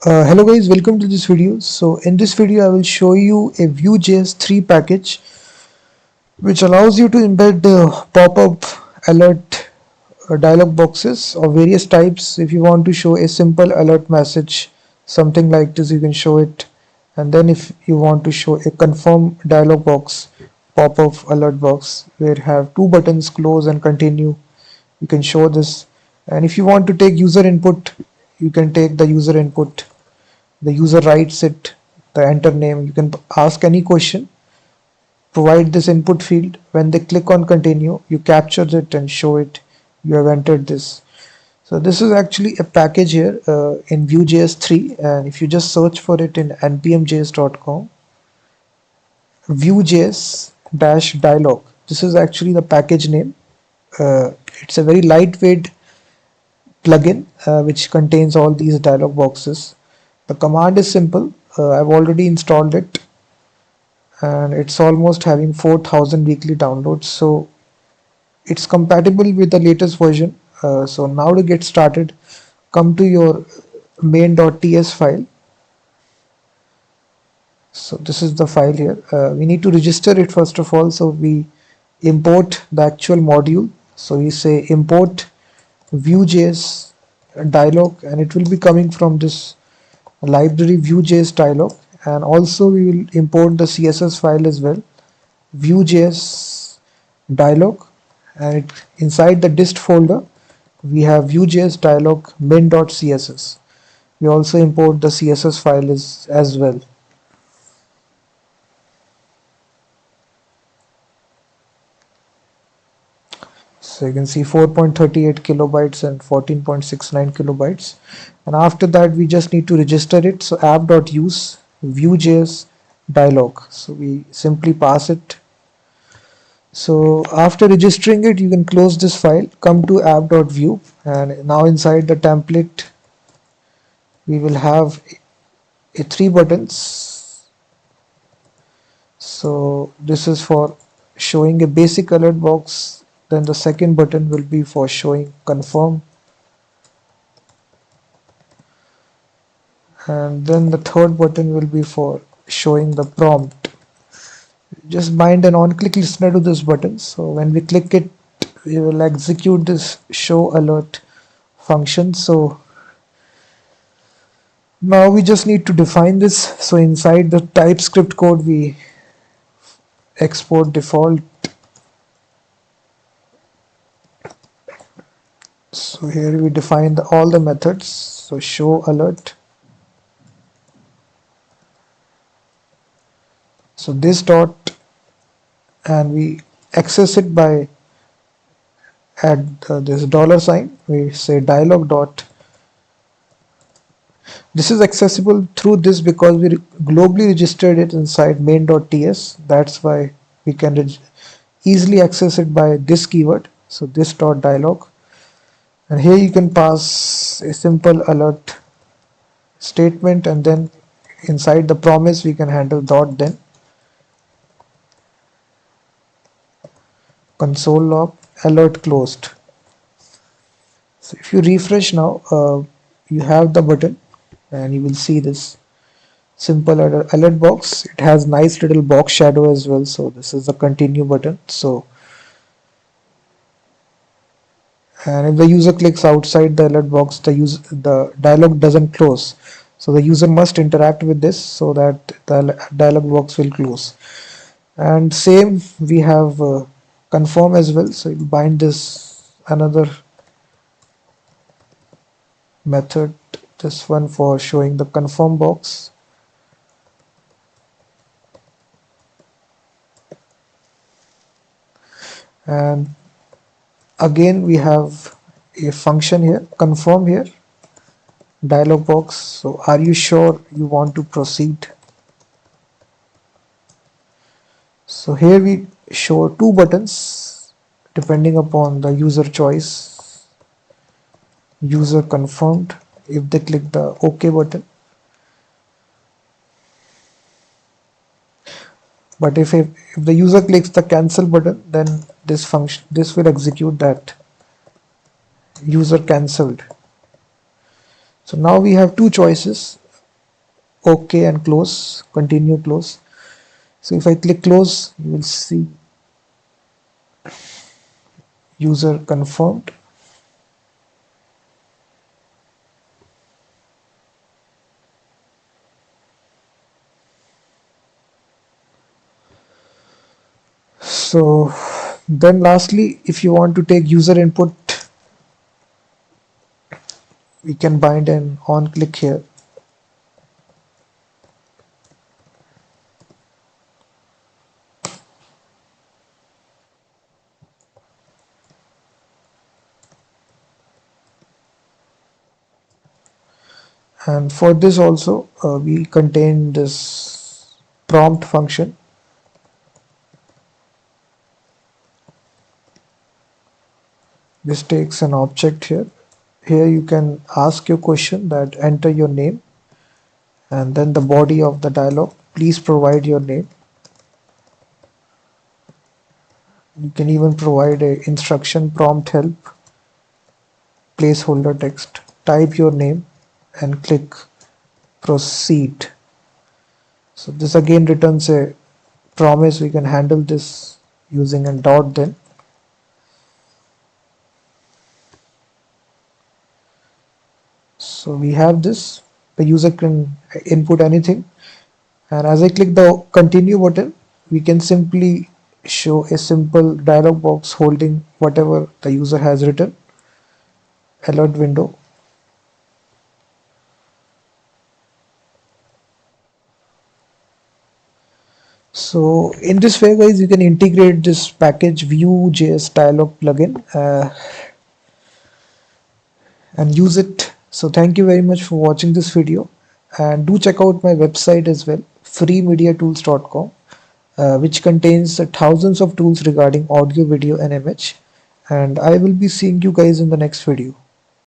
Hello guys, welcome to this video. So in this video I will show you a Vue.js 3 package which allows you to embed the pop-up alert dialog boxes of various types. If you want to show a simple alert message, something like this, you can show it. And then if you want to show a confirm dialog box, pop-up alert box where you have two buttons, close and continue, you can show this. And if you want to take user input, you can take the user input. The user writes it, the enter name. You can ask any question, provide this input field. When they click on continue, you capture it and show it. You have entered this. So this is actually a package here in Vue.js 3, and if you just search for it in npmjs.com, Vue.js-dialog. This is actually the package name. It's a very lightweight plugin which contains all these dialog boxes. The command is simple. I've already installed it and it's almost having 4,000 weekly downloads, so it's compatible with the latest version. So now to get started, come to your main.ts file. So this is the file here. We need to register it first of all, so we import the actual module. So we say import Vue.js dialog, and it will be coming from this library Vue.js dialog, and also we will import the CSS file as well, Vue.js dialog, and inside the dist folder we have Vue.js dialog min.css. We also import the CSS file as well. So you can see 4.38 kilobytes and 14.69 kilobytes. And after that, we just need to register it. So app.use Vue.js dialog. So we simply pass it. So after registering it, you can close this file, come to app.vue, and now inside the template, we will have a 3 buttons. So this is for showing a basic alert box. Then the second button will be for showing confirm, and then the third button will be for showing the prompt. Just bind an on-click listener to this button, so when we click it, we will execute this show alert function. So now we just need to define this. So inside the TypeScript code, we export default. So here we define all the methods. So show alert. So this dot, and we access it by add this dollar sign. We say dialog dot. This is accessible through this because we globally registered it inside main.ts. That's why we can easily access it by this keyword. So this dot dialog. And here you can pass a simple alert statement, and then inside the promise we can handle dot then console log alert closed. So if you refresh now, you have the button and you will see this simple alert box. It has nice little box shadow as well. So this is the continue button. So and if the user clicks outside the alert box, the dialog doesn't close. So the user must interact with this so that the dialog box will close. And same we have confirm as well. So you bind this another method, this one for showing the confirm box. And again we have a function here, confirm here, dialog box. So are you sure you want to proceed? So here we show two buttons depending upon the user choice. User confirmed if they click the OK button. But if the user clicks the cancel button, then this will execute that user cancelled. So now we have two choices. OK and close, continue, close. So if I click close, you will see user confirmed. So then lastly, if you want to take user input, we can bind an on click here. And for this also, we contain this prompt function. This takes an object here. Here you can ask your question that enter your name and then the body of the dialog. Please provide your name. You can even provide a instruction prompt help, placeholder text, type your name and click proceed. So this again returns a promise we can handle this using a dot then. So we have this, the user can input anything, and as I click the continue button, we can simply show a simple dialog box holding whatever the user has written, alert window. So in this way guys, you can integrate this package Vue.js dialog plugin and use it. So thank you very much for watching this video, and do check out my website as well, freemediatools.com, which contains thousands of tools regarding audio, video and image, and I will be seeing you guys in the next video.